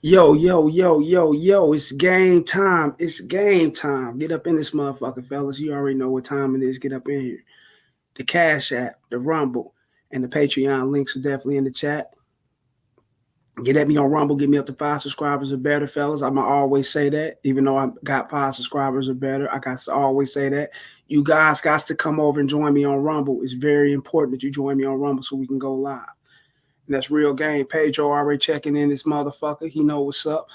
Yo, yo, yo, yo, yo, it's game time. It's game time. Get up in this motherfucker, fellas. You already know what time it is. Get up in here. The Cash App, the Rumble, and the Patreon links are definitely in the chat. Get at me on Rumble. Get me up to 5 subscribers or better, fellas. I'ma always say that. Even though I got 5 subscribers or better, I got to always say that. You guys got to come over and join me on Rumble. It's very important that you join me on Rumble so we can go live. And that's real game. Pedro already checking in this motherfucker. He know what's up.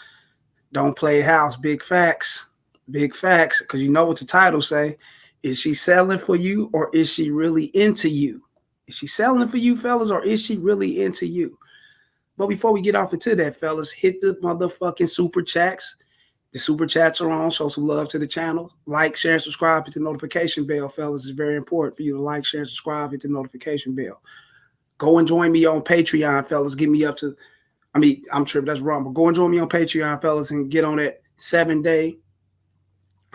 Don't play house. Big facts. Big facts. Because you know what the title say. Is she selling for you or is she really into you? Is she selling for you, fellas, or is she really into you? But before we get off into that, fellas, hit the motherfucking super chats. The super chats are on. Show some love to the channel. Like, share, and subscribe. Hit the notification bell, fellas. It's very important for you to like, share, and subscribe. Hit the notification bell. Go and join me on Patreon, fellas. Get me up to I'm tripping. That's wrong. But go and join me on Patreon, fellas, and get on that 7-day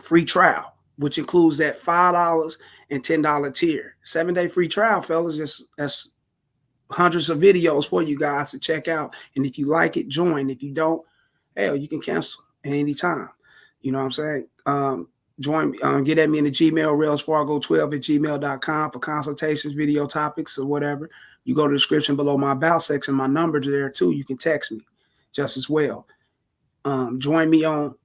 free trial, which includes that $5 and $10 tier. 7-day free trial, fellas. That's hundreds of videos for you guys to check out. And if you like it, join. If you don't, hell, you can cancel at any time. You know what I'm saying? Join me, get at me in the Gmail, railsfargo12@gmail.com for consultations, video topics, or whatever. You go to the description below my about section, my number's there too. You can text me just as well. Join me on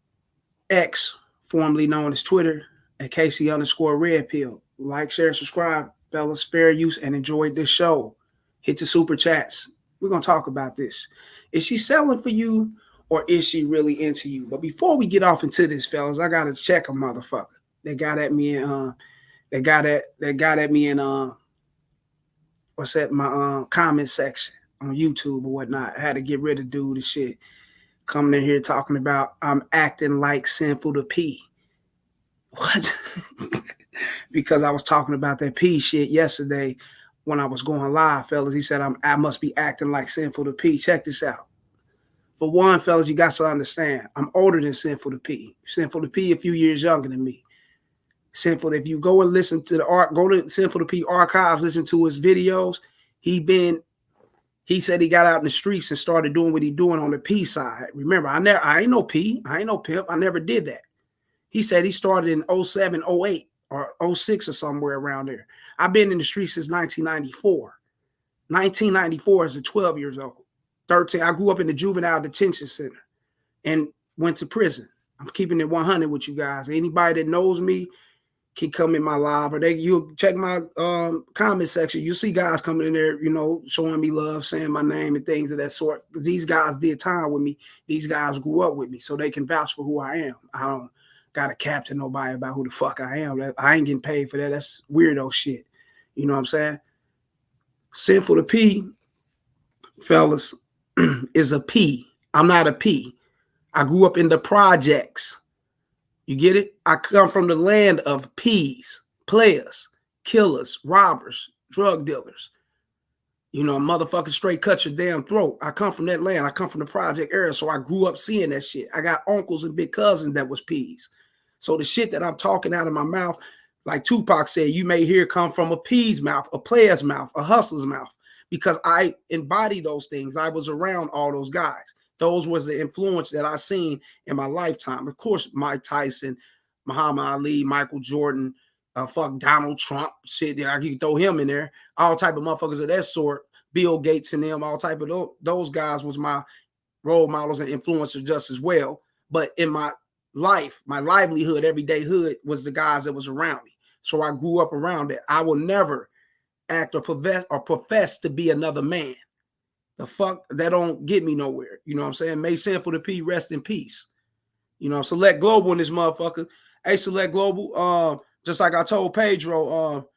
X, formerly known as Twitter, at Casey_Red Pill. Like, share, subscribe, fellas. Fair use and enjoy this show. Hit the super chats. We're gonna talk about this. Is she selling for you or is she really into you? But before we get off into this, fellas, I gotta check a motherfucker. They got at me in what's that, my comment section on YouTube or whatnot. I had to get rid of dude and shit. Coming in here talking about I'm acting like Sinful to P. What? Because I was talking about that P shit yesterday when I was going live, fellas. He said I must be acting like Sinful to P. Check this out. For one, fellas, you got to understand, I'm older than Sinful to P. Sinful to P a few years younger than me. Sinful, if you go and listen to go to Sinful to P archives, listen to his videos. He said he got out in the streets and started doing what he doing on the P side. Remember, I ain't no P. I ain't no pimp. I never did that. He said he started in 07, 08, or 06 or somewhere around there. I've been in the streets since 1994. 1994 as a 12 years old. 13. I grew up in the juvenile detention center and went to prison. I'm keeping it 100 with you guys. Anybody that knows me can come in my live, or you check my comment section. You see guys coming in there, showing me love, saying my name and things of that sort. Because these guys did time with me. These guys grew up with me, so they can vouch for who I am. I don't got to capture nobody about who the fuck I am. I ain't getting paid for that. That's weirdo shit. You know what I'm saying? Sinful to P, fellas, is a P. I'm not a P. I grew up in the projects. You get it? I come from the land of P's, players, killers, robbers, drug dealers. Motherfucker straight cut your damn throat. I come from that land. I come from the project era, so I grew up seeing that shit. I got uncles and big cousins that was P's. So the shit that I'm talking out of my mouth, like Tupac said, you may hear come from a P's mouth, a player's mouth, a hustler's mouth, because I embody those things. I was around all those guys. Those was the influence that I seen in my lifetime. Of course, Mike Tyson, Muhammad Ali, Michael Jordan, fuck Donald Trump, shit. I can throw him in there. All type of motherfuckers of that sort. Bill Gates and them, all type of those guys was my role models and influencers just as well. But in my life, my livelihood, everyday hood was the guys that was around me. So I grew up around it. I will never act or profess to be another man. The fuck, that don't get me nowhere. You know what I'm saying? May Sinful to P rest in peace. Select Global in this motherfucker. Hey, Select Global. Just like I told Pedro,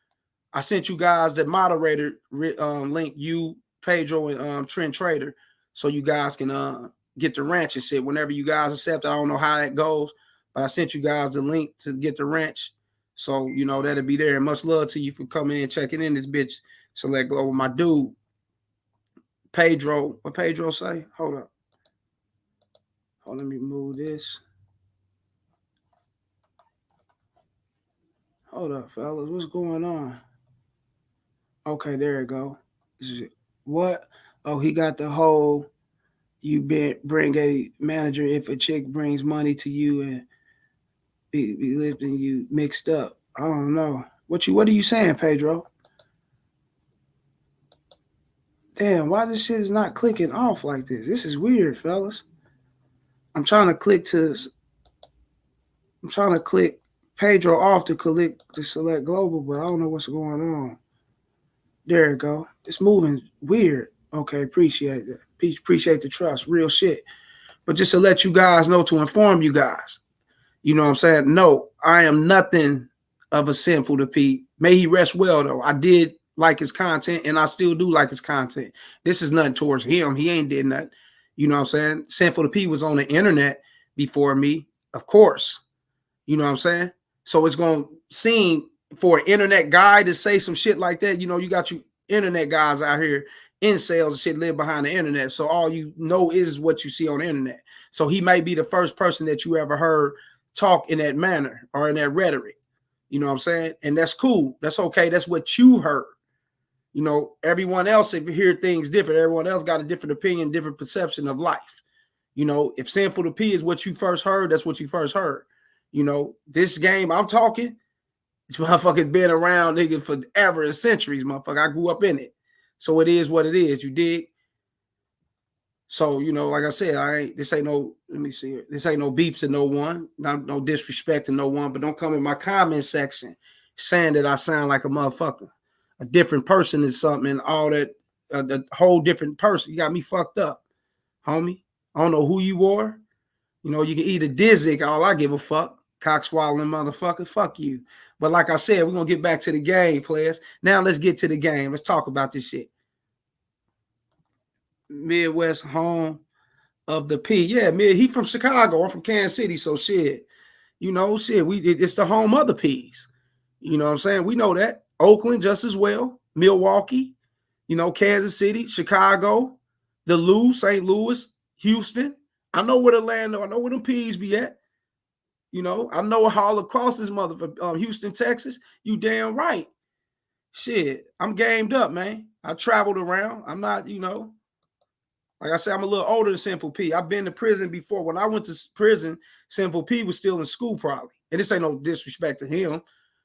I sent you guys the moderator link, you, Pedro, and Trent Trader, so you guys can get the ranch and shit. Whenever you guys accept it, I don't know how that goes, but I sent you guys the link to get the ranch. So, that'll be there. And much love to you for coming in and checking in this bitch, Select Global. My dude, Pedro. What Pedro say? Hold up. Let me move this. Hold up, fellas. What's going on? Okay, there it go. What? Oh, he got the whole You bring a manager if a chick brings money to you and be lifting you mixed up. I don't know. What are you saying, Pedro? Damn, why this shit is not clicking off like this? This is weird, fellas. I'm trying to click to I'm trying to click Pedro off to select global, but I don't know what's going on. There it go. It's moving weird. Okay, appreciate that. Appreciate the trust. Real shit. But just to let you guys know, to inform you guys, you know what I'm saying? No, I am nothing of a sinful to Pete. May he rest well, though. I did like his content, and I still do like his content. This is nothing towards him. He ain't did nothing. You know what I'm saying? Sinful to Pete was on the internet before me, of course. You know what I'm saying? So it's going to seem for an internet guy to say some shit like that. You know, you got you internet guys out here in sales and shit live behind the internet. So all you know is what you see on the internet. So he may be the first person that you ever heard talk in that manner or in that rhetoric. You know what I'm saying? And that's cool. That's okay. That's what you heard. You know, everyone else, if you hear things different, everyone else got a different opinion, different perception of life. You know, if Sinful to P is what you first heard, that's what you first heard. You know, this game I'm talking, this motherfucker's been around, nigga, forever and centuries, motherfucker. I grew up in it. So it is what it is. You dig? So, you know, like I said, this ain't no, let me see, this ain't no beef to no one, no disrespect to no one, but don't come in my comment section saying that I sound like a motherfucker, a different person and something, and all that, the whole different person. You got me fucked up, homie. I don't know who you are. You know, you can eat a Dizzy, all I give a fuck. Cock swallowing motherfucker, fuck you. But like I said, we're going to get back to the game, players. Now let's get to the game. Let's talk about this shit. Midwest home of the P. Yeah, he from Chicago. I'm from Kansas City, so shit. You know, shit, it's the home of the P's. You know what I'm saying? We know that. Oakland just as well. Milwaukee, you know, Kansas City, Chicago, the Lou, St. Louis, Houston. I know where the land, I know where them P's be at. You know, I know all across this motherfucker, Houston, Texas. You damn right. Shit, I'm gamed up, man. I traveled around. I'm not, you know, like I said, I'm a little older than Sinful P. I've been to prison before. When I went to prison, Sinful P was still in school probably. And this ain't no disrespect to him,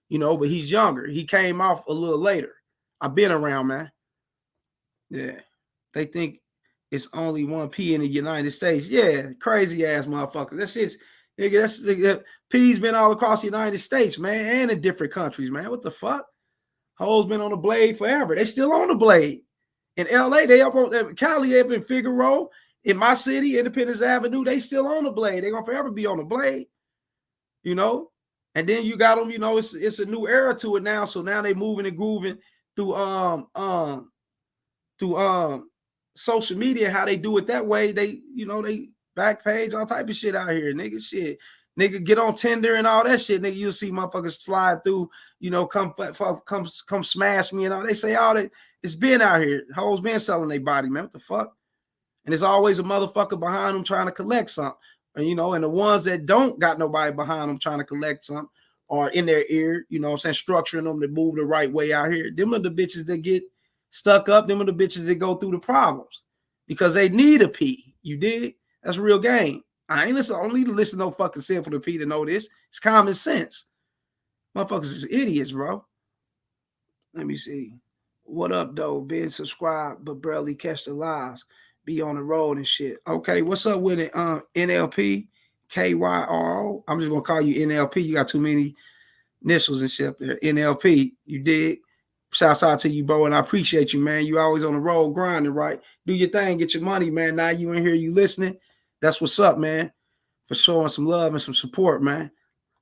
you know, but he's younger. He came off a little later. I've been around, man. Yeah. They think it's only one P in the United States. Yeah, crazy ass motherfuckers. That shit's, nigga, P's been all across the United States, man, and in different countries, man. What the fuck? Hoes been on the blade forever. They still on the blade. In LA, they up on Cali, up in Figueroa, in my city, Independence Avenue, they still on the blade. They gonna forever be on the blade, you know. And then you got them, you know, it's a new era to it now. So now they moving and grooving through social media. How they do it that way? They, you know, they back page all type of shit out here, nigga. Shit, nigga, get on Tinder and all that shit, nigga. You'll see motherfuckers slide through, you know, come smash me and all. They say all that. It's been out here. Hoes been selling their body, man. What the fuck? And there's always a motherfucker behind them trying to collect something. And, you know, and the ones that don't got nobody behind them trying to collect something or in their ear, you know what I'm saying, structuring them to move the right way out here. Them are the bitches that get stuck up. Them are the bitches that go through the problems because they need a P. You dig? That's a real game. I don't need to listen to no fucking Sinful to P to know this. It's common sense. Motherfuckers is idiots, bro. Let me see. What up, though? Been subscribed, but barely catch the lives. Be on the road and shit. Okay, what's up with it? NLP, KYRO. I'm just gonna call you NLP. You got too many initials and shit up there. NLP, you did. Shouts out to you, bro, and I appreciate you, man. You always on the road grinding, right? Do your thing, get your money, man. Now you in here, you listening. That's what's up, man. For showing some love and some support, man.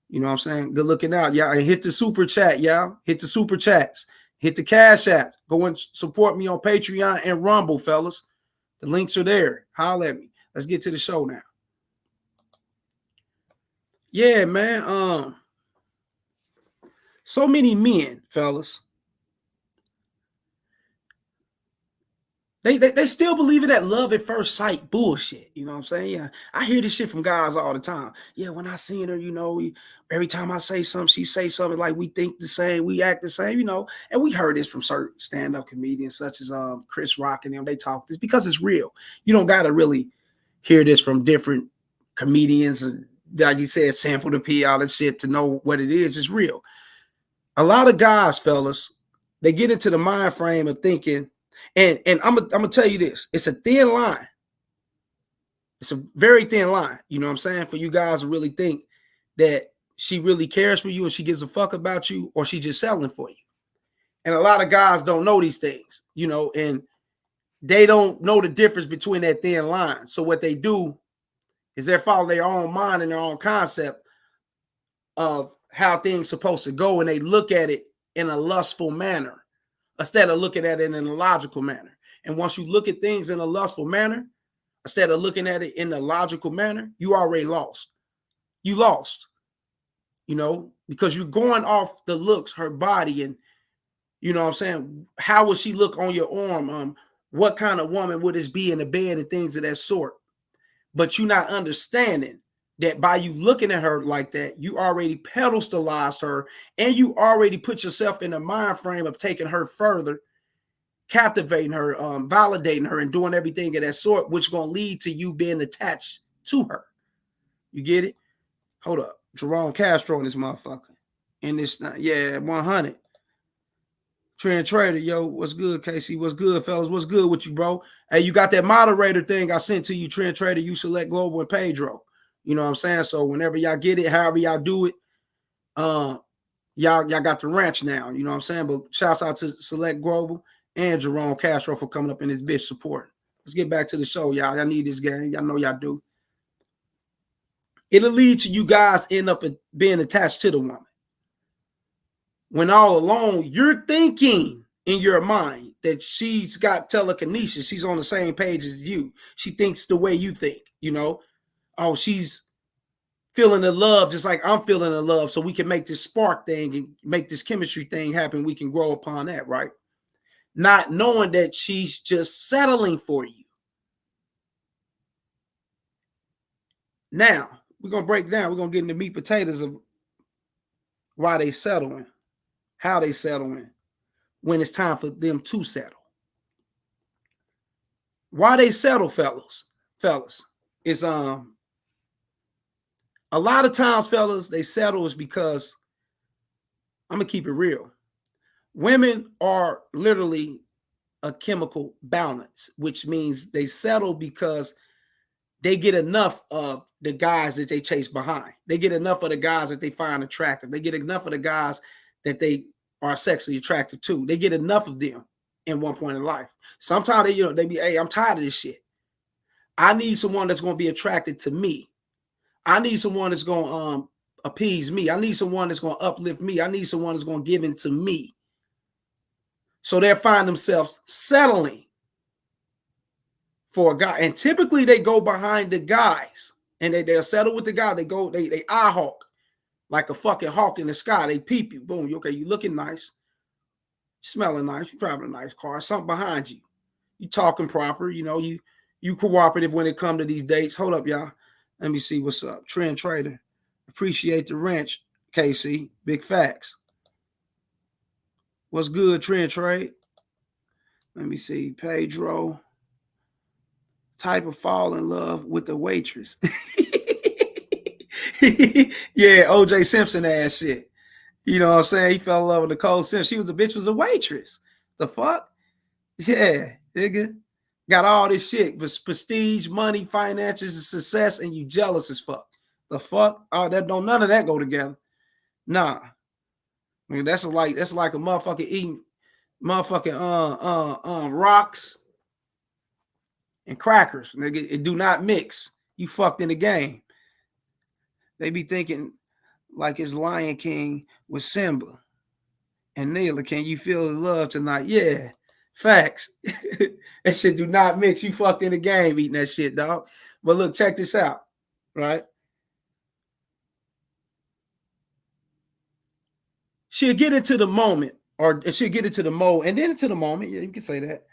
You know what I'm saying? Good looking out, y'all. And hit the super chat, y'all. Hit the super chats. Hit the Cash App. Go and support me on Patreon and Rumble, fellas. The links are there. Holler at me. Let's get to the show now. Yeah, man. So many men, fellas. They still believe in that love at first sight bullshit. You know what I'm saying? Yeah, I hear this shit from guys all the time. Yeah, when I seen her, you know, every time I say something, she say something like we think the same, we act the same, you know. And we heard this from certain stand-up comedians such as Chris Rock and them. They talk this because it's real. You don't gotta really hear this from different comedians, and like you said, sample the P, all that shit to know what it is. It's real. A lot of guys, fellas, they get into the mind frame of thinking, and I'm gonna tell you this: it's a thin line. It's a very thin line. You know what I'm saying? For you guys to really think that she really cares for you and she gives a fuck about you, or she just selling for you. And a lot of guys don't know these things, you know, and they don't know the difference between that thin line. So what they do is they follow their own mind and their own concept of how things supposed to go, and they look at it in a lustful manner instead of looking at it in a logical manner. And once you look at things in a lustful manner instead of looking at it in a logical manner, you already lost. You lost, you know, because you're going off the looks, her body, and you know what I'm saying? How would she look on your arm? What kind of woman would this be in the bed and things of that sort? But you're not understanding that by you looking at her like that, you already pedestalized her, and you already put yourself in a mind frame of taking her further, captivating her, validating her, and doing everything of that sort, which is going to lead to you being attached to her. You get it? Hold up. Jerome Castro in this motherfucker. In this, yeah, 100. Trend Trader, yo, what's good, Casey? What's good, fellas? What's good with you, bro? Hey, you got that moderator thing I sent to you, Trend Trader. You select Global and Pedro. You know what I'm saying? So whenever y'all get it, however y'all do it, y'all got the ranch now. You know what I'm saying? But shouts out to Select Global and Jerome Castro for coming up in this bitch support. Let's get back to the show, y'all. Y'all need this game. Y'all know y'all do. It'll lead to you guys end up being attached to the woman. When all along you're thinking in your mind that she's got telekinesis, she's on the same page as you. She thinks the way you think, you know. Oh, she's feeling the love just like I'm feeling the love, so we can make this spark thing and make this chemistry thing happen. We can grow upon that, right? Not knowing that she's just settling for you. Now, we're going to break down. We're going to get into meat potatoes of why they settling, how they settling, when it's time for them to settle. Why they settle, fellas, is a lot of times, fellas, they settle is because, I'm gonna keep it real. Women are literally a chemical balance, which means they settle because they get enough of the guys that they chase behind. They get enough of the guys that they find attractive. They get enough of the guys that they are sexually attracted to. They get enough of them in one point in life. Sometimes they, they be, hey, I'm tired of this shit. I need someone that's going to be attracted to me. I need someone that's going to appease me. I need someone that's going to uplift me. I need someone that's going to give into me. So they'll find themselves settling for a guy. And typically they go behind the guys and they'll settle with the guy. They eye hawk like a fucking hawk in the sky. They peep you. Boom. Okay, you looking nice. Smelling nice. You driving a nice car. Something behind you. You talking proper. You cooperative when it come to these dates. Hold up, y'all. Let me see what's up. Trend Trader. Appreciate the wrench, KC. Big facts. What's good, Trend Trade? Let me see. Pedro. Type of fall in love with the waitress. Yeah, OJ Simpson ass shit. You know what I'm saying? He fell in love with Nicole Simpson. The bitch was a waitress. The fuck? Yeah, nigga. Got all this shit, but prestige, money, finances, and success, and you jealous as fuck. The fuck? Oh, none of that go together. Nah. I mean, that's like a motherfucker eating motherfucking rocks and crackers. Nigga, it do not mix. You fucked in the game. They be thinking like it's Lion King with Simba. And Neela, can you feel the love tonight? Yeah. Facts. That shit do not mix. You fucked in the game eating that shit, dog. But look, check this out, right? She'll get into the moment, or she'll get into the mode, and then into the moment, yeah, you can say that,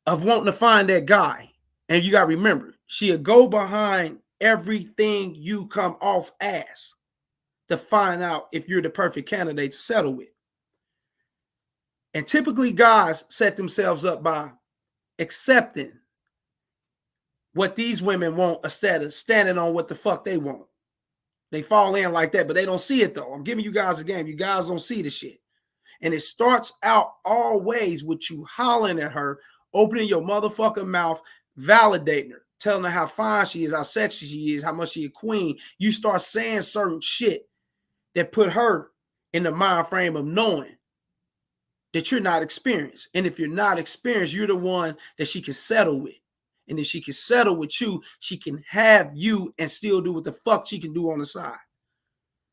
of wanting to find that guy. And you got to remember, she'll go behind everything you come off as to find out if you're the perfect candidate to settle with. And typically guys set themselves up by accepting what these women want instead of standing on what the fuck they want. They fall in like that, but they don't see it though. I'm giving you guys a game. You guys don't see the shit. And it starts out always with you hollering at her, opening your motherfucking mouth, validating her, telling her how fine she is, how sexy she is, how much she a queen. You start saying certain shit that put her in the mind frame of knowing that you're not experienced. And if you're not experienced, you're the one that she can settle with. And if she can settle with you, she can have you and still do what the fuck she can do on the side.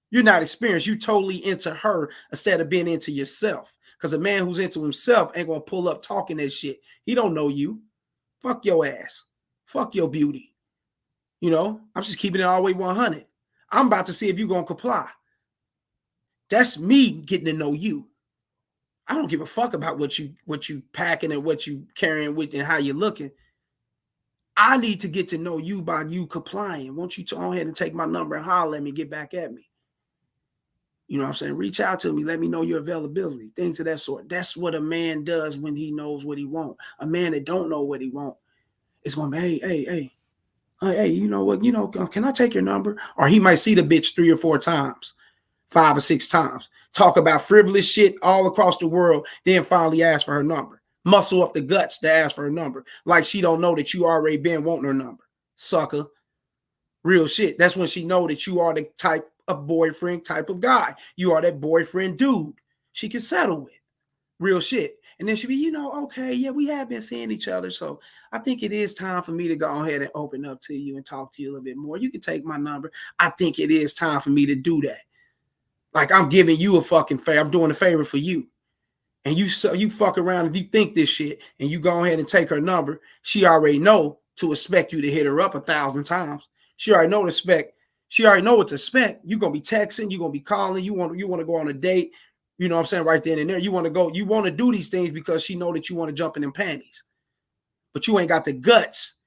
You're not experienced. You totally into her instead of being into yourself. Because a man who's into himself ain't going to pull up talking that shit. He don't know you. Fuck your ass. Fuck your beauty. You know, I'm just keeping it all the way 100. I'm about to see if you're going to comply. That's me getting to know you. I don't give a fuck about what you packing and what you carrying with and how you're looking. I need to get to know you by you complying. Won't you go ahead and take my number and holler at me, get back at me? You know what I'm saying? Reach out to me. Let me know your availability. Things of that sort. That's what a man does when he knows what he wants. A man that don't know what he wants is going to be, hey, you know what? You know, can I take your number? Or he might see the bitch 3 or 4 times, 5 or 6 times, talk about frivolous shit all across the world, then finally ask for her number. Muscle up the guts to ask for her number. Like she don't know that you already been wanting her number. Sucker. Real shit. That's when she know that you are the type of boyfriend type of guy. You are that boyfriend dude she can settle with. Real shit. And then she be, you know, okay, yeah, we have been seeing each other. So I think it is time for me to go ahead and open up to you and talk to you a little bit more. You can take my number. I think it is time for me to do that. Like I'm giving you a fucking favor. I'm doing a favor for you. And you fuck around and you think this shit and you go ahead and take her number. She already know to expect you to hit her up 1,000 times. She already know to expect. She already know what to expect. You're gonna be texting, you're gonna be calling, you want to go on a date, you know what I'm saying, right then and there. You want to do these things because she know that you want to jump in them panties. But you ain't got the guts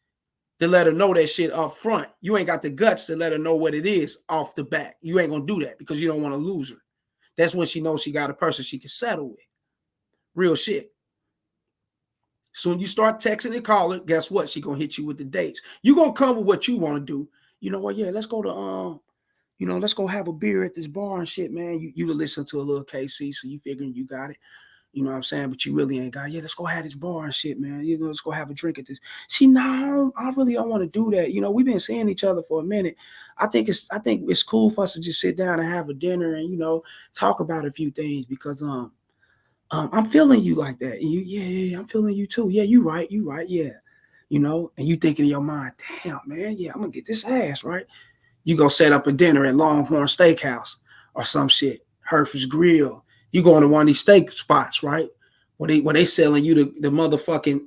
to let her know that shit up front. You ain't got the guts to let her know what it is off the bat. You ain't gonna do that because you don't want to lose her. That's when she knows she got a person she can settle with. Real shit. Soon you start texting and calling, guess what? She gonna hit you with the dates. You gonna come with what you want to do. You know what? Yeah, let's go to let's go have a beer at this bar and shit, man. You listen to a little KC, so you figuring you got it. You know what I'm saying? But you really ain't got it. Yeah, let's go have this bar and shit, man. You know, let's go have a drink at this. See, no, I really don't want to do that. You know, we've been seeing each other for a minute. I think it's cool for us to just sit down and have a dinner and, you know, talk about a few things because I'm feeling you like that. And yeah, I'm feeling you too. Yeah, you right, yeah. You know, and you thinking in your mind, damn, man, yeah, I'm gonna get this ass, right? You go set up a dinner at Longhorn Steakhouse or some shit, Herford's Grill. You go into one of these steak spots, right? Where they selling you the motherfucking,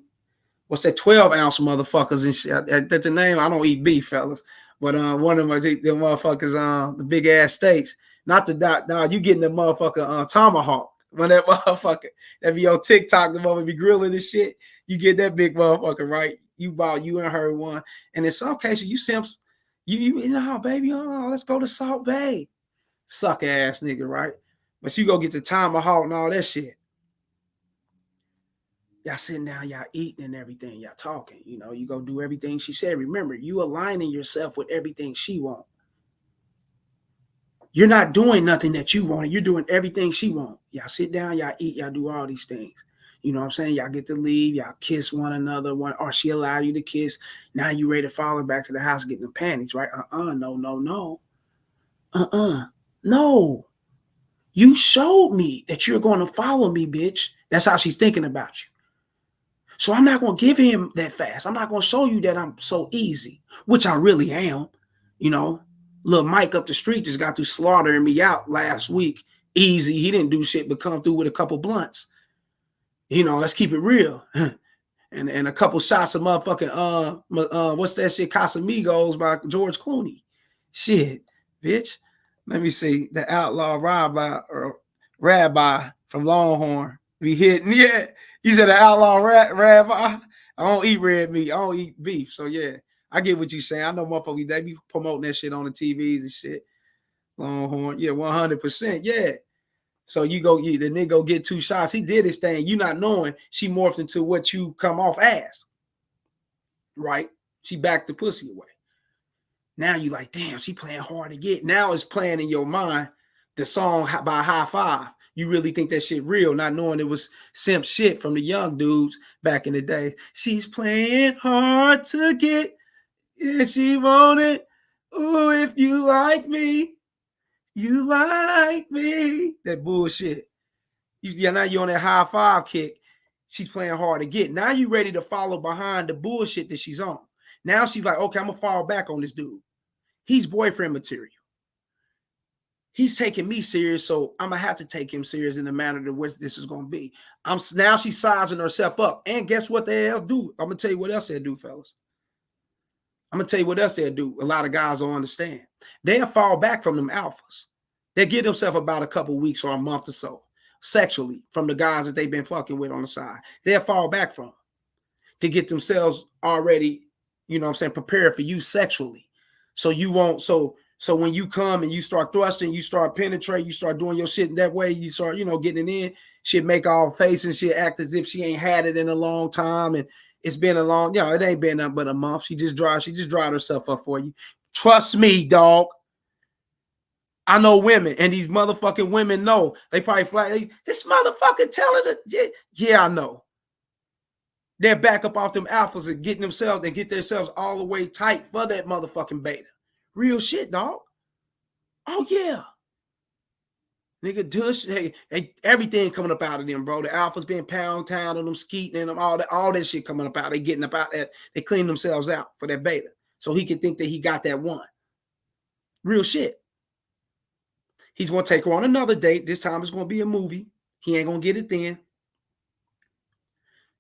what's that, 12-ounce motherfuckers and shit. That's the name. I don't eat beef, fellas. But one of them, the motherfuckers, the big ass steaks. Not the dot. Nah, you getting the motherfucker tomahawk. When that motherfucker that be on TikTok, the mother be grilling this shit, you get that big motherfucker, right? You bought you and her one, and in some cases you simps, you know, baby, let's go to Salt Bay, suck ass nigga, right? But you go get the tomahawk and all that shit. Y'all sitting down, y'all eating and everything, y'all talking. You know, you go do everything she said. Remember, you aligning yourself with everything she wants. You're not doing nothing that you want. You're doing everything she wants. Y'all sit down, y'all eat, y'all do all these things. You know what I'm saying? Y'all get to leave, y'all kiss one another, or she allow you to kiss. Now you ready to follow back to the house getting the panties, right? No. No. You showed me that you're going to follow me, bitch. That's how she's thinking about you. So I'm not going to give him that fast. I'm not going to show you that I'm so easy, which I really am, you know. Little Mike up the street just got through slaughtering me out last week. Easy. He didn't do shit but come through with a couple blunts. You know, let's keep it real. and a couple shots of motherfucking what's that shit? Casamigos by George Clooney. Shit, bitch. Let me see. The outlaw rabbi from Longhorn be hitting. Yeah. He said the outlaw rabbi. I don't eat red meat. I don't eat beef. So yeah. I get what you're saying. I know motherfuckers, they be promoting that shit on the TVs and shit. Longhorn. Yeah, 100%. Yeah. So the nigga go get 2 shots. He did his thing. You not knowing she morphed into what you come off as. Right? She backed the pussy away. Now you like, damn, she playing hard to get. Now it's playing in your mind the song by High Five. You really think that shit real, not knowing it was simp shit from the young dudes back in the day. She's playing hard to get. Yeah, she want it. Oh, if you like me, you like me. That bullshit. Now you're on that High Five kick. She's playing hard to get. Now you ready to follow behind the bullshit that she's on. Now she's like, okay, I'm gonna fall back on this dude. He's boyfriend material. He's taking me serious, so I'm gonna have to take him serious in the manner to which this is gonna be. Now she's sizing herself up. And guess what they hell do? I'm gonna tell you what else they'll do, fellas. I'm gonna tell you what else they'll do. A lot of guys don't understand. They'll fall back from them alphas. They give themselves about a couple weeks or a month or so sexually from the guys that they've been fucking with on the side. They'll fall back from them to get themselves already, you know what I'm saying, prepared for you sexually. So you won't, so when you come and you start thrusting, you start penetrating, you start doing your shit that way, you start, you know, getting it in, shit make all face and shit act as if she ain't had it in a long time. And it's been a long, you know, it ain't been up but a month. She just dried herself up for you. Trust me, dog. I know women, and these motherfucking women know. They probably flat. This motherfucker telling her, yeah, I know. They're back up off them alphas and getting themselves and get themselves all the way tight for that motherfucking beta. Real shit, dog. Oh, yeah. Nigga, dush, hey, everything coming up out of them, bro. The alphas being pound town on them, skeeting and them, all that shit coming up out. They getting up out that. They clean themselves out for that beta. So he can think that he got that one. Real shit. He's going to take her on another date. This time it's going to be a movie. He ain't going to get it then.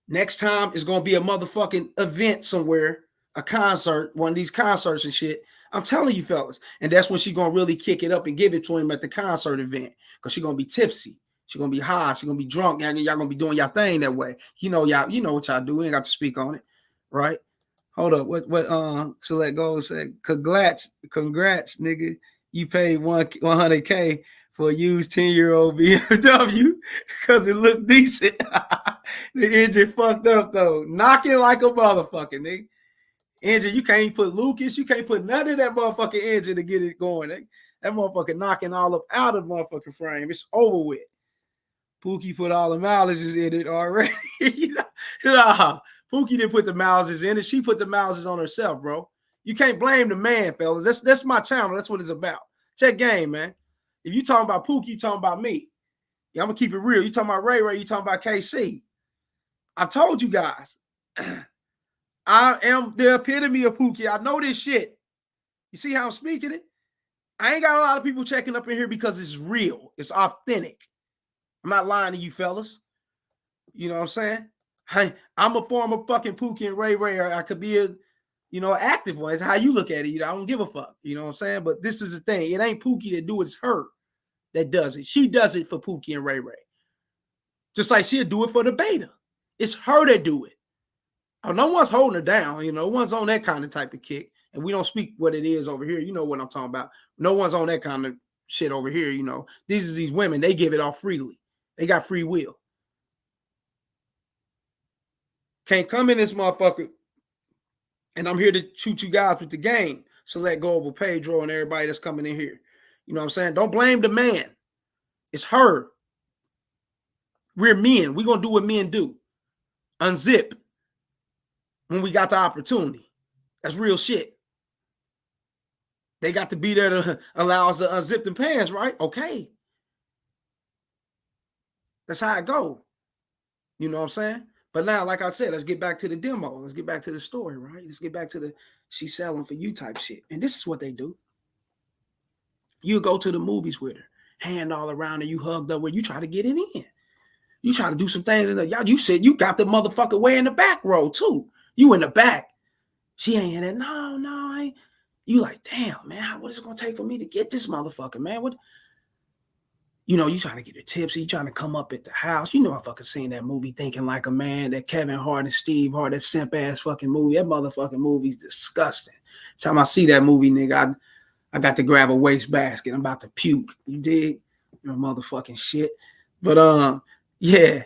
Next time it's going to be a motherfucking event somewhere, a concert, one of these concerts and shit. I'm telling you, fellas. And that's when she's going to really kick it up and give it to him at the concert event because she's going to be tipsy. She's going to be high. She's going to be drunk. Y'all going to be doing y'all thing that way. You know what y'all do. We ain't got to speak on it, right? Hold up. What Select Gold said, congrats, nigga. You paid 100K for a used 10-year-old BMW because it looked decent. The engine fucked up though. Knocking like a motherfucker, nigga. Engine, you can't put Lucas, you can't put none of that motherfucking engine to get it going. That motherfucker knocking all up out of the motherfucking frame. It's over with. Pookie put all the mileages in it already. Nah, Pookie didn't put the mileages in it. She put the mileages on herself, bro. You can't blame the man, fellas. That's my channel. That's what it's about. Check game, man. If you talking about Pookie, you talking about me. Yeah, I'm gonna keep it real. You talking about Ray Ray, you talking about KC. I told you guys, I am the epitome of Pookie. I know this shit. You see how I'm speaking it? I ain't got a lot of people checking up in here because it's real. It's authentic. I'm not lying to you fellas. You know what I'm saying? Hey, I'm a former fucking Pookie and Ray Ray. I could be a, active one. It's how you look at it. I don't give a fuck. You know what I'm saying? But this is the thing. It ain't Pookie that do it. It's her that does it. She does it for Pookie and Ray Ray. Just like she'll do it for the beta. It's her that do it. Oh, no one's holding her down. No one's on that kind of type of kick. And we don't speak what it is over here. You know what I'm talking about. No one's on that kind of shit over here. These women, they give it off freely. They got free will. Can't come in this motherfucker. And I'm here to shoot you guys with the game. Select Global, Pedro, and everybody that's coming in here. You know what I'm saying? Don't blame the man. It's her. We're men. We're going to do what men do. Unzip when we got the opportunity. That's real shit. They got to be there to allow us to unzip them pants, right? Okay. That's how it go. You know what I'm saying? But now, like I said, let's get back to the demo. Let's get back to the story, right? Let's get back to the she's selling for you type shit. And this is what they do. You go to the movies with her, hand all around her, you hugged up where you try to get it in. You try to do some things in y'all. You said you got the motherfucker way in the back row too. You in the back. She ain't in it. No, I ain't. You like, damn, man, what is it gonna take for me to get this motherfucker, man? What? You trying to get her tipsy, you trying to come up at the house. I fucking seen that movie Thinking Like a Man, that Kevin Hart and Steve Hart, that simp ass fucking movie. That motherfucking movie's disgusting. Every time I see that movie, nigga, I got to grab a waste basket. I'm about to puke. You dig? Motherfucking shit. But yeah.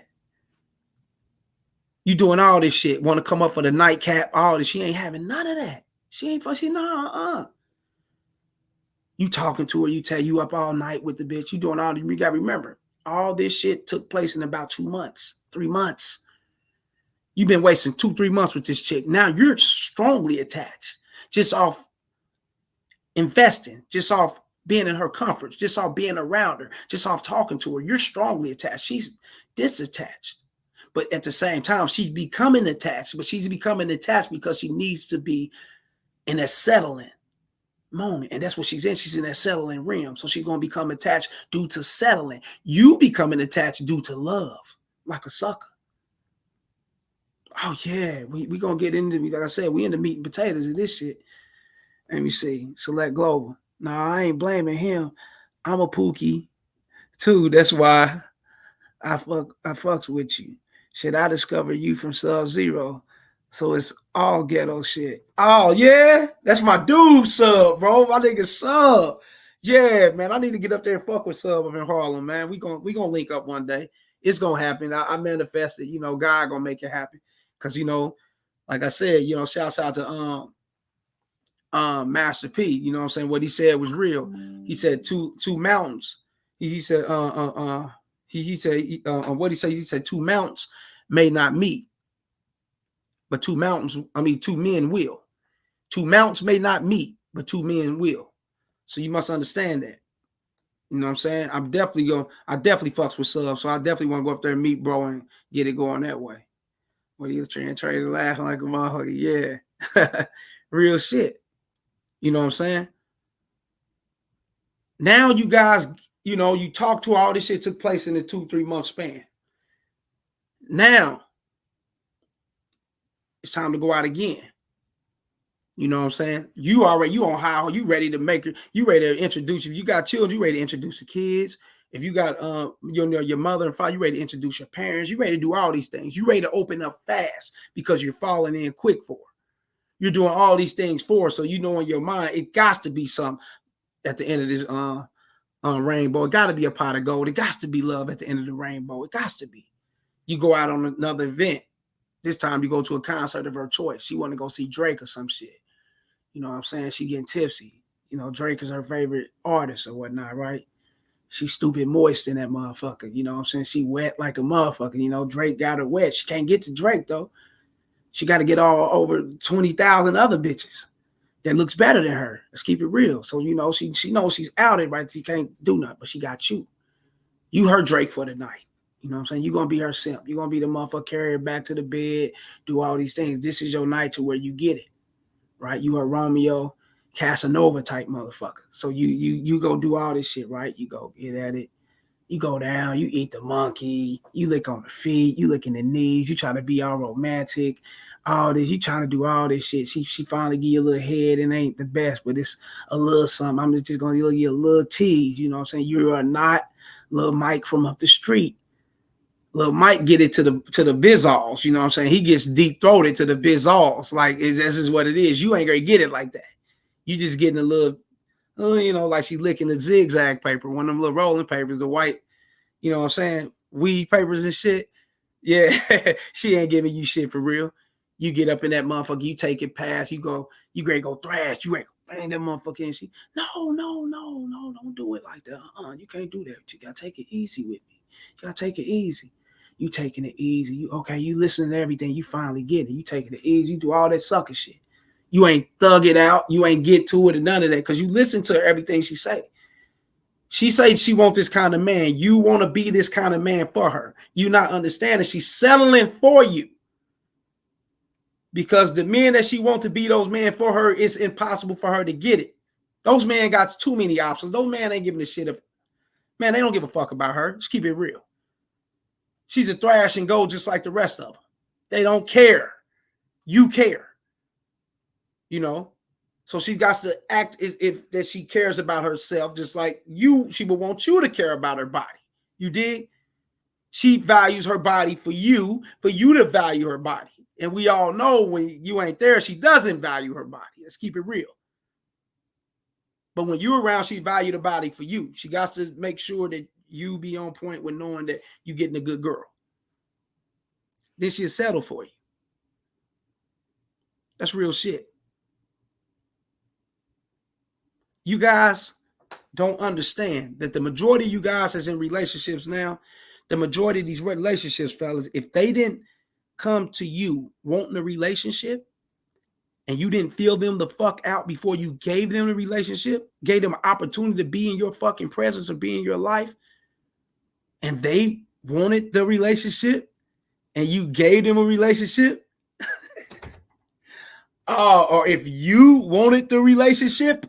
You doing all this shit. Want to come up for the nightcap, all this. She ain't having none of that. She ain't fucking, nah, You talking to her, you tell you up all night with the bitch. You doing all this. You got to remember, all this shit took place in about 2 months, 3 months. You've been wasting 2-3 months with this chick. Now you're strongly attached, just off investing, just off being in her comforts, just off being around her, just off talking to her. You're strongly attached. She's disattached. But at the same time, she's becoming attached. But she's becoming attached because she needs to be in a settling moment. And that's what she's in. She's in that settling realm. So she's going to become attached due to settling. You becoming attached due to love, like a sucker. Oh, yeah. We going to get into, like I said, we in the meat and potatoes of this shit. Let me see. Select Global. No, I ain't blaming him. I'm a Pookie too. That's why I fucks with you. Shit, I discovered you from Sub-Zero. So it's all ghetto shit. Oh, yeah? That's my dude, Sub, bro. My nigga Sub. Yeah, man. I need to get up there and fuck with Sub up in Harlem, man. We gonna link up one day. It's gonna happen. I manifested, God gonna make it happen. Cause like I said, shouts out to Master P, you know what I'm saying? What he said was real. He said two mountains. He said he said what he said? He said 2 mountains may not meet, but 2 men will. 2 mountains may not meet, but 2 men will. So you must understand that. You know what I'm saying? I definitely fucks with Sub, so I definitely want to go up there and meet bro and get it going that way. What are you trying to laughing like a motherfucker? Yeah. Real shit. You know what I'm saying? Now you guys, you talk to all this shit took place in a 2-3 month span. Now it's time to go out again. You know what I'm saying? You on high, you ready to make it, you ready to introduce. If you got children, you ready to introduce the kids. If you got your mother and father, you ready to introduce your parents. You ready to do all these things. You ready to open up fast because you're falling in quick for her. You're doing all these things for her. So in your mind, it got to be something at the end of this rainbow. It got to be a pot of gold. It got to be love at the end of the rainbow. It got to be. You go out on another event. This time you go to a concert of her choice. She want to go see Drake or some shit. You know what I'm saying? She getting tipsy. Drake is her favorite artist or whatnot, right? She stupid moist in that motherfucker. You know what I'm saying? She wet like a motherfucker. Drake got her wet. She can't get to Drake, though. She got to get all over 20,000 other bitches that looks better than her. Let's keep it real. So, she knows she's outed, right? She can't do nothing, but she got you. You her Drake for the night. You know what I'm saying? You're going to be her simp. You're going to be the motherfucker, carry her back to the bed, do all these things. This is your night to where you get it, right? You are Romeo Casanova type motherfucker. So you go do all this shit, right? You go get at it. You go down, you eat the monkey, you lick on the feet, you lick in the knees, you try to be all romantic, all this, you trying to do all this shit. She finally give you a little head, and ain't the best, but it's a little something. I'm just gonna give you a little tease, you know what I'm saying? You are not little Mike from up the street. Little Mike get it to the bizzalls, you know what I'm saying? He gets deep throated to the bizzalls. Like this is what it is. You ain't gonna get it like that. You just getting a little, like she licking the zigzag paper, one of them little rolling papers, the white, you know what I'm saying, weed papers and shit. Yeah, she ain't giving you shit for real. You get up in that motherfucker, you take it past, you ready to go thrash, you ready to bang that motherfucker, and she, no, don't do it like that. You can't do that. You gotta take it easy with me. You gotta take it easy. You taking it easy. You listen to everything. You finally get it. You taking it easy. You do all that sucker shit. You ain't thug it out. You ain't get to it or none of that because you listen to everything she say. She say she want this kind of man. You want to be this kind of man for her. You not understanding. She's settling for you because the men that she want to be those men for her, it's impossible for her to get it. Those men got too many options. Those men ain't giving a shit. Man, they don't give a fuck about her. Just keep it real. She's a thrash and go just like the rest of them. They don't care. You care. So she got to act if that she cares about herself, just like she would want you to care about her body. You dig? She values her body for you to value her body. And we all know when you ain't there, she doesn't value her body. Let's keep it real. But when you're around, she value the body for you. She got to make sure that you be on point with knowing that you're getting a good girl. then she'll settle for you. That's real shit. You guys don't understand that the majority of you guys that's in relationships now, the majority of these relationships, fellas, if they didn't come to you wanting a relationship and you didn't feel them the fuck out before you gave them the relationship, gave them an opportunity to be in your fucking presence or be in your life, and they wanted the relationship and you gave them a relationship, or if you wanted the relationship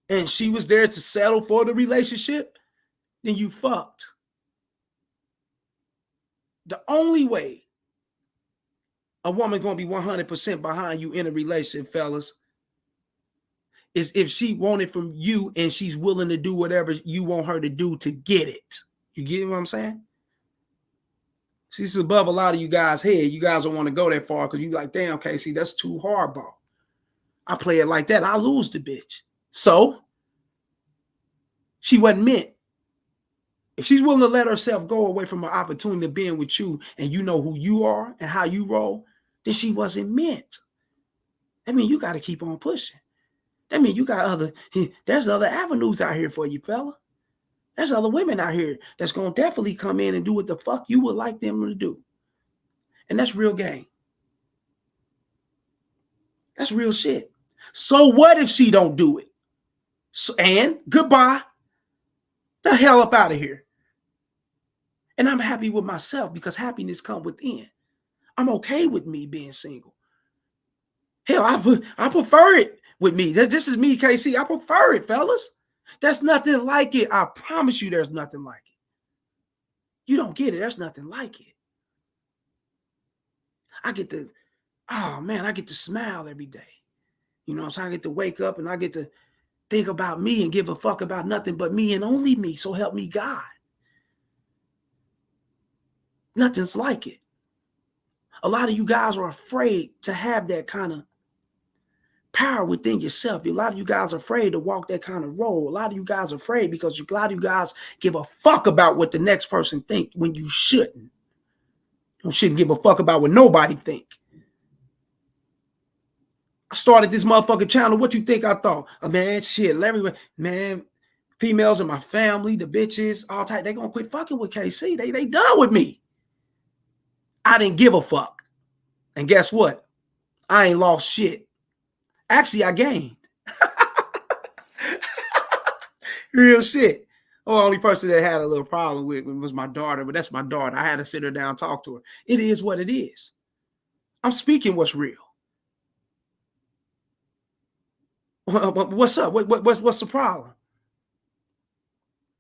and she was there to settle for the relationship, then you fucked. The only way a woman gonna be 100% behind you in a relationship, fellas, is if she wanted from you and she's willing to do whatever you want her to do to get it. You get what I'm saying? She's above a lot of you guys' head. You guys don't want to go that far because you like, damn, KC, that's too hardball. I play it like that, I lose the bitch. So she wasn't meant. If she's willing to let herself go away from an opportunity of being with you and you know who you are and how you roll, then she wasn't meant. That means you got to keep on pushing. That means you got there's other avenues out here for you, fella. There's other women out here that's going to definitely come in and do what the fuck you would like them to do. And that's real game. That's real shit. So what if she don't do it? So, and goodbye. The hell up out of here. And I'm happy with myself because happiness comes within. I'm okay with me being single. Hell, I prefer it with me. This is me, KC. I prefer it, fellas. There's nothing like it. I promise you there's nothing like it. You don't get it. There's nothing like it. I get to smile every day. You know, so I get to wake up and I get to think about me and give a fuck about nothing but me and only me. So help me God. Nothing's like it. A lot of you guys are afraid to have that kind of power within yourself. A lot of you guys are afraid to walk that kind of role. A lot of you guys are afraid because a lot of you guys give a fuck about what the next person think when you shouldn't. You shouldn't give a fuck about what nobody think. I started this motherfucking channel. What you think I thought? Oh, man, shit, man, females in my family, the bitches, all type, they gonna quit fucking with KC. They done with me. I didn't give a fuck. And guess what? I ain't lost shit. Actually, I gained. Real shit. The only person that had a little problem with was my daughter, but that's my daughter. I had to sit her down and talk to her. It is what it is. I'm speaking what's real. What's up? What's the problem?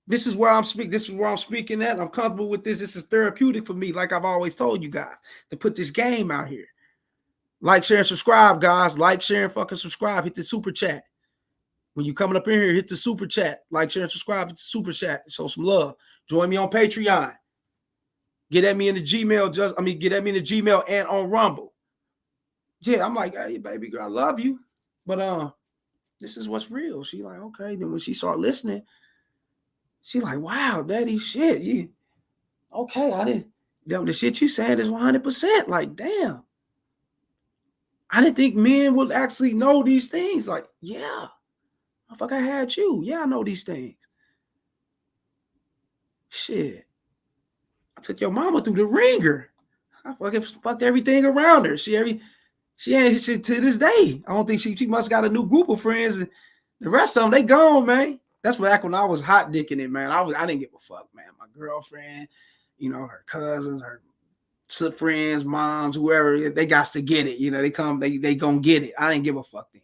This is where I'm speaking. This is where I'm speaking at. I'm comfortable with this. This is therapeutic for me, like I've always told you guys, to put this game out here. Like, share, and subscribe, guys. Like, share, and fucking subscribe. Hit the super chat. When you coming up in here, hit the super chat. Like, share, and subscribe. Hit the super chat. Show some love. Join me on Patreon. Get at me in the Gmail. Get at me in the Gmail and on Rumble. Yeah, I'm like, hey, baby girl, I love you. But this is what's real. She like, okay. Then when she start listening, she like, wow, daddy, shit. You okay? I didn't. The shit you saying is 100%. Like, damn. I didn't think men would actually know these things. Like, yeah, I had you. Yeah, I know these things. Shit. I took your mama through the ringer. I fucking fucked everything around her. She ain't to this day. I don't think she must got a new group of friends. The rest of them, they gone, man. That's back when I was hot dicking it, man. I didn't give a fuck, man. My girlfriend, you know, her cousins, her friends, moms, whoever, they got to get it. You know, they gonna get it. I didn't give a fuck then.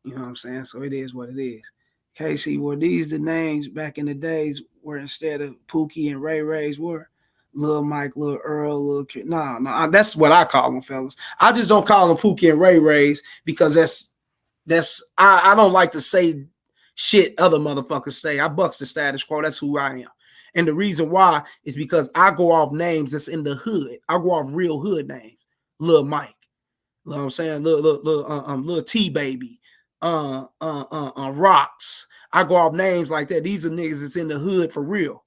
You know what I'm saying? So it is what it is. KC, were these the names back in the days where instead of Pookie and Ray Rays were? Lil Mike, Lil Earl, Lil Kid. No, that's what I call them, fellas. I just don't call them Pookie and Ray Rays because I don't like to say shit other motherfuckers say. I bucks the status quo. That's who I am. And the reason why is because I go off names that's in the hood. I go off real hood names. Lil Mike. You know what I'm saying? Lil T Baby. Rocks. I go off names like that. These are niggas that's in the hood for real.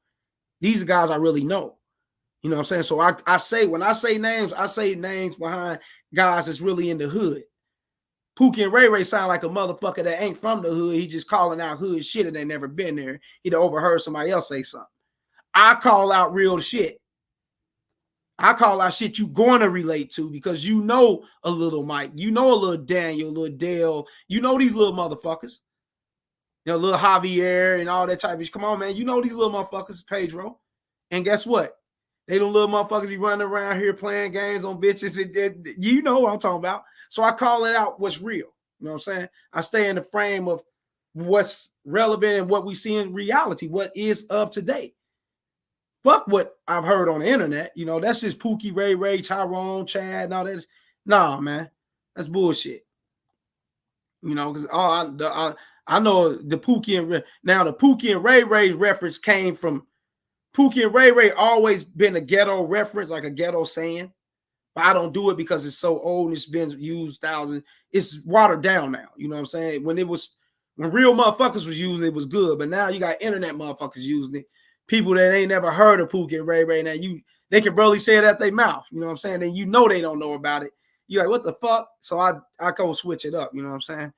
These are guys I really know. You know what I'm saying? So I say, when I say names behind guys that's really in the hood. Pookie and Ray Ray sound like a motherfucker that ain't from the hood. He just calling out hood shit and they never been there. He'd overheard somebody else say something. I call out real shit. I call out shit you gonna relate to because you know a little Mike, you know a little Daniel, a little Dale, you know these little motherfuckers. You know, little Javier and all that type of shit. Come on, man. You know these little motherfuckers, Pedro. And guess what? They don't little motherfuckers be running around here playing games on bitches. You know what I'm talking about. So I call it out what's real. You know what I'm saying? I stay in the frame of what's relevant and what we see in reality, what is of today. Fuck what I've heard on the internet. You know, that's just Pookie, Ray Ray, Tyrone, Chad, and all that. Nah, man. That's bullshit. You know, because I know the Pookie and now the Pookie and Ray Ray reference came from Pookie and Ray Ray always been a ghetto reference, like a ghetto saying. But I don't do it because it's so old and it's been used thousands. It's watered down now. You know what I'm saying? When real motherfuckers was using it was good, but now you got internet motherfuckers using it. People that ain't never heard of Pookie and Ray Ray, now they can barely say it at their mouth. You know what I'm saying? Then you know they don't know about it. You're like, what the fuck? So I go switch it up. You know what I'm saying?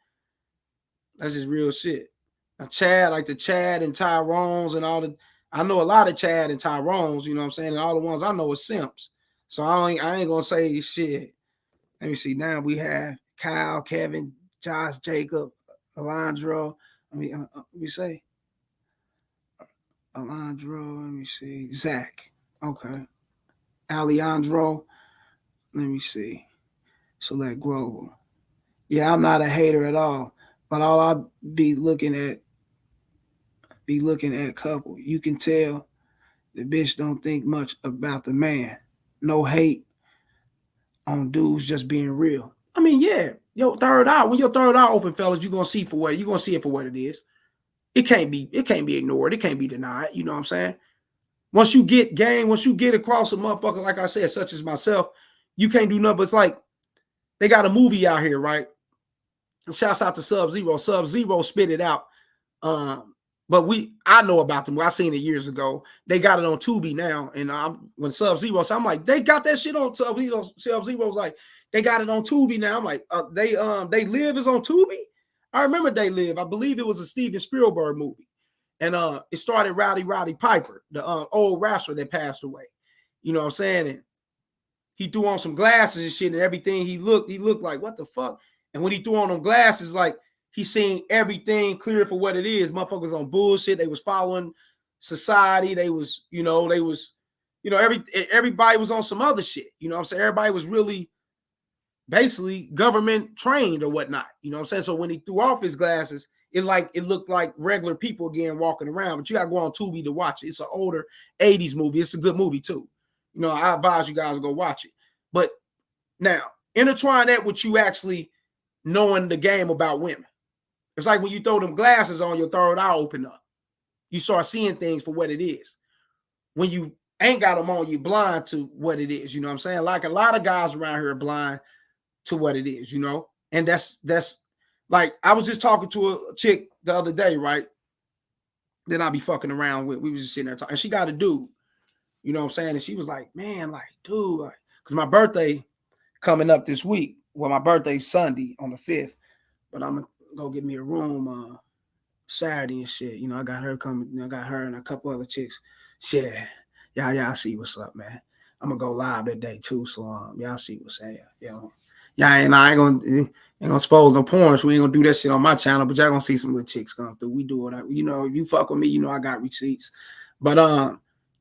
That's just real shit. Now, Chad, like the Chad and Tyrones and all the, I know a lot of Chad and Tyrones, you know what I'm saying? And all the ones I know are Simps. So I ain't gonna say shit. Let me see. Now we have Kyle, Kevin, Josh, Jacob, Alondro. Let me say. Alondro, let me see. Zach. Okay. Alejandro. Let me see. Select Grover. Yeah, I'm not a hater at all. But all I be looking at couple. You can tell the bitch don't think much about the man. No hate on dudes just being real. I mean, yeah, when your third eye open, fellas, you're gonna see it for what it is. It can't be ignored, it can't be denied. You know what I'm saying? Once you get across a motherfucker, like I said, such as myself, you can't do nothing. But it's like they got a movie out here, right? Shouts out to Sub-Zero. Sub-Zero spit it out. But I know about them. I seen it years ago. They got it on Tubi now. And when Sub-Zero, so I'm like, they got that shit on Sub-Zero. Sub-Zero's like, they got it on Tubi now. I'm like, They Live is on Tubi. I remember They Live. I believe it was a Steven Spielberg movie. And it started Roddy Piper, the old wrestler that passed away. You know what I'm saying? And he threw on some glasses and shit, and everything he looked like, what the fuck? And when he threw on them glasses, like, he seen everything clear for what it is. Motherfuckers on bullshit. They was following society. Everybody was on some other shit. You know what I'm saying? Everybody was really basically government trained or whatnot. You know what I'm saying? So when he threw off his glasses, it looked like regular people again walking around. But you gotta go on Tubi to watch it. It's an older 80s movie. It's a good movie too. You know, I advise you guys to go watch it. But now, intertwine that with you actually knowing the game about women. It's like when you throw them glasses on, your third eye open up. You start seeing things for what it is. When you ain't got them on, you blind to what it is. You know what I'm saying? Like a lot of guys around here are blind to what it is, you know? And that's like, I was just talking to a chick the other day, right? Then I'll be fucking around with. We was just sitting there talking. And she got a dude. You know what I'm saying? And she was like, man, like, dude, like, because my birthday coming up this week. Well, my birthday's Sunday on the 5th. But I'm going to go get me a room Saturday and shit. You know, I got her coming. I got her and a couple other chicks. Shit. Y'all see what's up, man. I'm going to go live that day, too. So, y'all see what's up. Yeah, and I ain't gonna expose no porn, so we ain't gonna do that shit on my channel, but y'all gonna see some little chicks come through. We do it. You know, if you fuck with me, you know I got receipts. But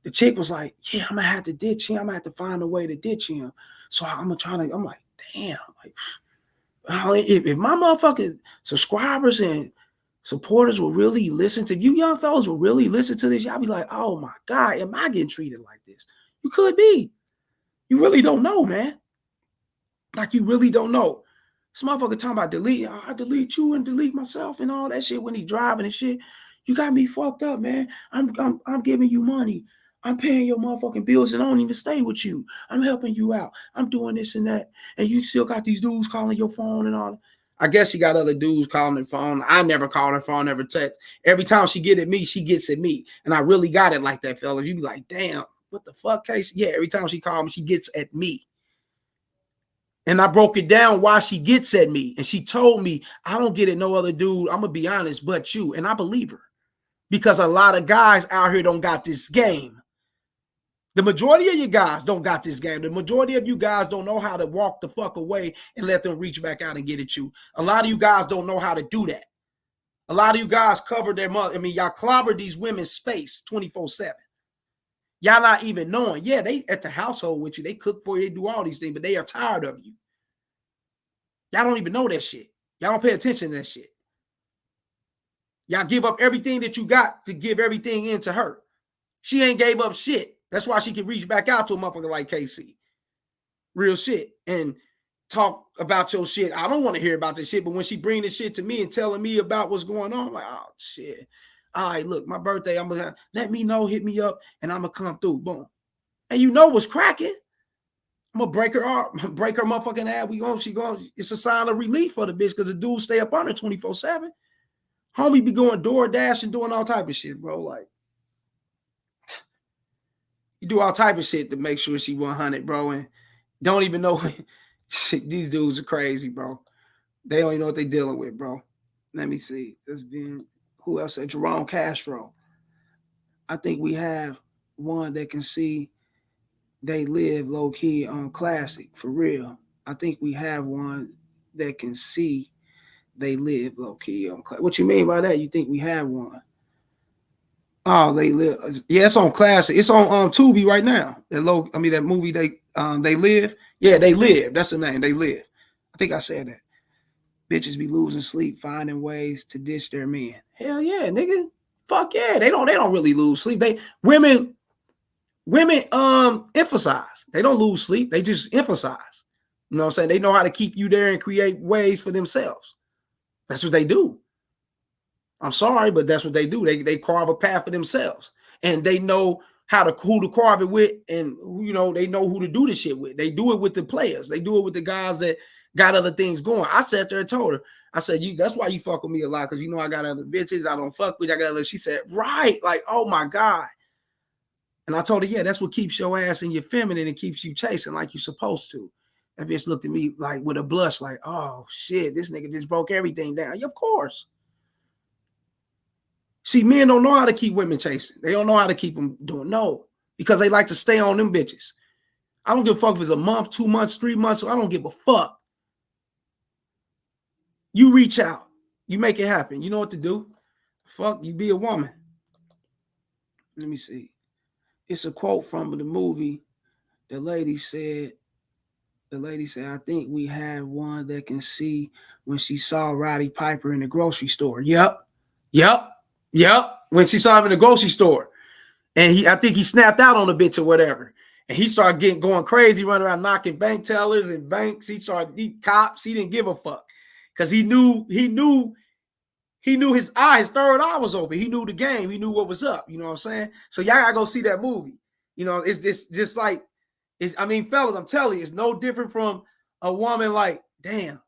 the chick was like, yeah, I'm gonna have to ditch him. I'm gonna have to find a way to ditch him. So I'm like, damn, like, if my motherfucking subscribers and supporters will really listen to you young fellas will really listen to this, y'all be like, oh my God, am I getting treated like this? You could be. You really don't know, man. Like, you really don't know. This motherfucker talking about delete. I delete you and delete myself and all that shit when he driving and shit. You got me fucked up, man. I'm giving you money. I'm paying your motherfucking bills and I don't even stay with you. I'm helping you out. I'm doing this and that. And you still got these dudes calling your phone and all. I guess she got other dudes calling her phone. I never called her phone, never text. Every time she get at me, she gets at me. And I really got it like that, fellas. You be like, damn, what the fuck, Casey? Yeah, every time she called me, she gets at me. And I broke it down why she gets at me. And she told me, I don't get at no other dude, I'm going to be honest, but you. And I believe her. Because a lot of guys out here don't got this game. The majority of you guys don't got this game. The majority of you guys don't know how to walk the fuck away and let them reach back out and get at you. A lot of you guys don't know how to do that. A lot of you guys cover their mother. I mean, y'all clobber these women's space 24/7. Y'all not even knowing. Yeah, they at the household with you. They cook for you. They do all these things, but they are tired of you. Y'all don't even know that shit. Y'all don't pay attention to that shit. Y'all give up everything that you got to give everything into her. She ain't gave up shit. That's why she can reach back out to a motherfucker like KC. Real shit. And talk about your shit. I don't want to hear about this shit, but when she bring this shit to me and telling me about what's going on, I'm like, oh, shit. All right, look, my birthday, I'm going to let me know, hit me up, and I'm going to come through. Boom. And you know what's cracking. I'm going to break her off, break her motherfucking ass. It's a sign of relief for the bitch because the dude stay up on her 24/7. Homie be going DoorDash and doing all type of shit, bro. Like, you do all type of shit to make sure she 100, bro, and don't even know. These dudes are crazy, bro. They don't even know what they're dealing with, bro. Let me see. Who else said? Jerome Castro. I think we have one that can see they live low-key on Classic, for real. I think we have one that can see they live low-key on Classic. What you mean by that? You think we have one? Oh, they live. Yeah, it's on Classic. It's on Tubi right now. That movie they live. Yeah, they live. That's the name. They live. I think I said that. Bitches be losing sleep, finding ways to ditch their men. Hell yeah, nigga. Fuck yeah. They don't really lose sleep. Women emphasize. They don't lose sleep. They just emphasize. You know what I'm saying? They know how to keep you there and create ways for themselves. That's what they do. I'm sorry, but that's what they do. They carve a path for themselves, and they know who to carve it with, and they know who to do the shit with. They do it with the players. They do it with the guys that got other things going. I sat there and told her, I said, that's why you fuck with me a lot, because you know I got other bitches I don't fuck with. I got other. She said, right, like, oh my God. And I told her, yeah, that's what keeps your ass in your feminine and keeps you chasing like you're supposed to. That bitch looked at me like with a blush, like, oh shit, this nigga just broke everything down. Yeah, of course. See, men don't know how to keep women chasing. They don't know how to keep them doing. No, because they like to stay on them bitches. I don't give a fuck if it's a month, 2 months, 3 months. So I don't give a fuck. You reach out. You make it happen. You know what to do. Fuck, you be a woman. Let me see. It's a quote from the movie. The lady said, I think we have one that can see when she saw Roddy Piper in the grocery store. Yep. When she saw him in the grocery store. And I think he snapped out on the bitch or whatever. And he started going crazy, running around knocking bank tellers and banks. He cops. He didn't give a fuck. Because he knew his third eye was open. He knew the game. He knew what was up. You know what I'm saying? So y'all gotta go see that movie. You know, it's just like, fellas, I'm telling you, it's no different from a woman like, damn,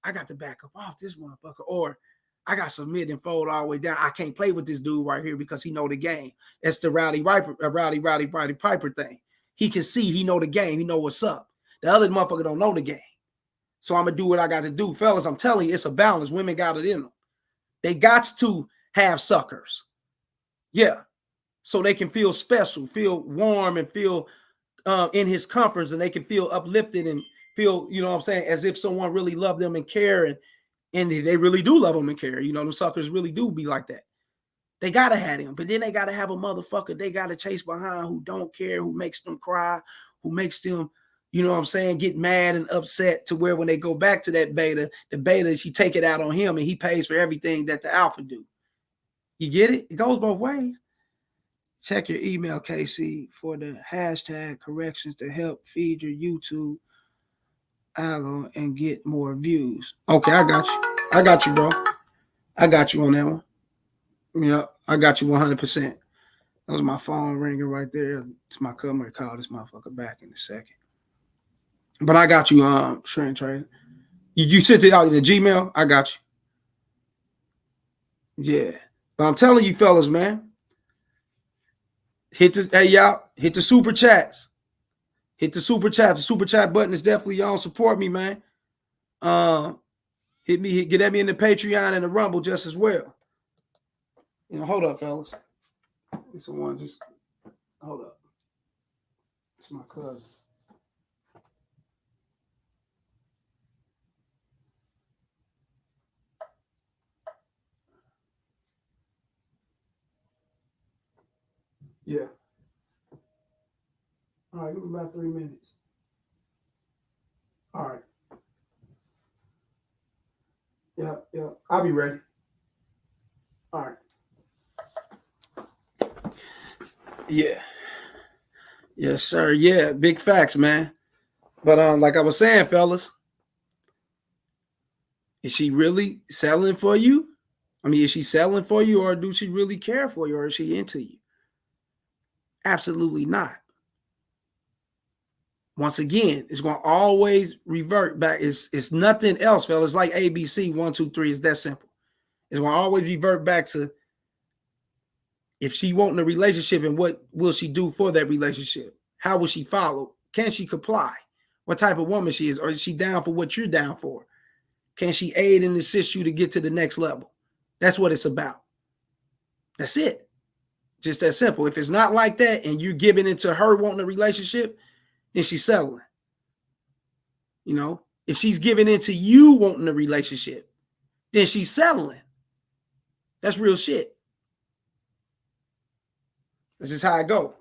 I got to back up off this motherfucker. Or I got to submit and fold all the way down. I can't play with this dude right here because he know the game. It's the Roddy Piper thing. He can see, he know the game. He know what's up. The other motherfucker don't know the game. So I'm going to do what I got to do. Fellas, I'm telling you, it's a balance. Women got it in them. They got to have suckers. Yeah. So they can feel special, feel warm, and feel in his comforts, and they can feel uplifted and feel, you know what I'm saying, as if someone really loved them and care, and they really do love them and care. You know, them suckers really do be like that. They got to have him, but then they got to have a motherfucker they got to chase behind who don't care, who makes them cry, who makes them, you know what I'm saying, get mad and upset to where when they go back to that beta, the beta, she take it out on him and he pays for everything that the alpha do. You get it? It goes both ways. Check your email, KC, for the hashtag corrections to help feed your YouTube algo and get more views. Okay, I got you. I got you, bro. I got you on that one. Yeah, I got you 100%. That was my phone ringing right there. It's my customer call this motherfucker back in a second. But I got you, Trend Trader. You sent it out in the Gmail? I got you. Yeah. But I'm telling you, fellas, man. Hit the super chats. Hit the super chat. The super chat button is definitely on. Support me, man. Get at me in the Patreon and the Rumble just as well. Hold up, fellas. Someone just hold up. It's my cousin. Yeah. All right, give me about 3 minutes. All right. Yeah. I'll be ready. All right. Yeah. Yes, sir. Yeah, big facts, man. But like I was saying, fellas, is she really selling for you? I mean, is she selling for you, or do she really care for you, or is she into you? Absolutely not. Once again, it's going to always revert back. It's nothing else, fellas. It's like ABC 1, 2, 3. It's that simple. It's going to always revert back to if she wants a relationship, and what will she do for that relationship? How will she follow? Can she comply? What type of woman she is? Or is she down for what you're down for? Can she aid and assist you to get to the next level? That's what it's about. That's it. Just that simple. If it's not like that and you're giving it to her wanting a relationship, then she's settling. If she's giving in to you wanting a relationship, then she's settling. That's real shit. That's just how I go.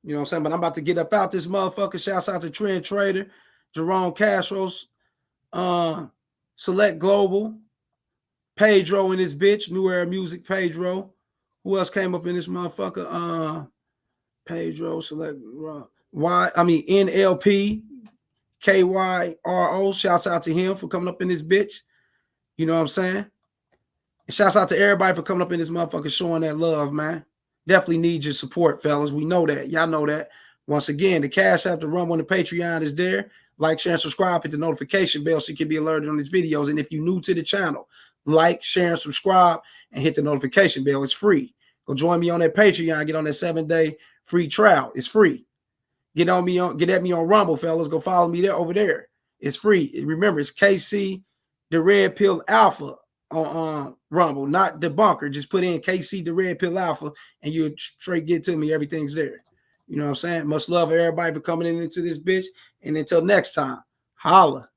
You know what I'm saying? But I'm about to get up out this motherfucker. Shouts out to Trend Trader, Jerome Castro's, Select Global, Pedro in this bitch, New Era Music, Pedro. Who else came up in this motherfucker? Pedro, Select, NLP, KYRO. Shouts out to him for coming up in this bitch. You know what I'm saying? And shouts out to everybody for coming up in this motherfucker, showing that love, man. Definitely need your support, fellas. We know that. Y'all know that. Once again, the Cash App, the Rumble, and the Patreon is there. Like, share, and subscribe. Hit the notification bell so you can be alerted on these videos. And if you're new to the channel, like, share, and subscribe, and hit the notification bell. It's free. Go join me on that Patreon. Get on that 7-day free trial. It's free. Get at me on Rumble, fellas. Go follow me there over there. It's free. Remember, it's KC, the Red Pill Alpha on Rumble, not Debunker. Just put in KC, the Red Pill Alpha, and you'll straight get to me. Everything's there. You know what I'm saying? Much love everybody for coming into this bitch. And until next time, holla.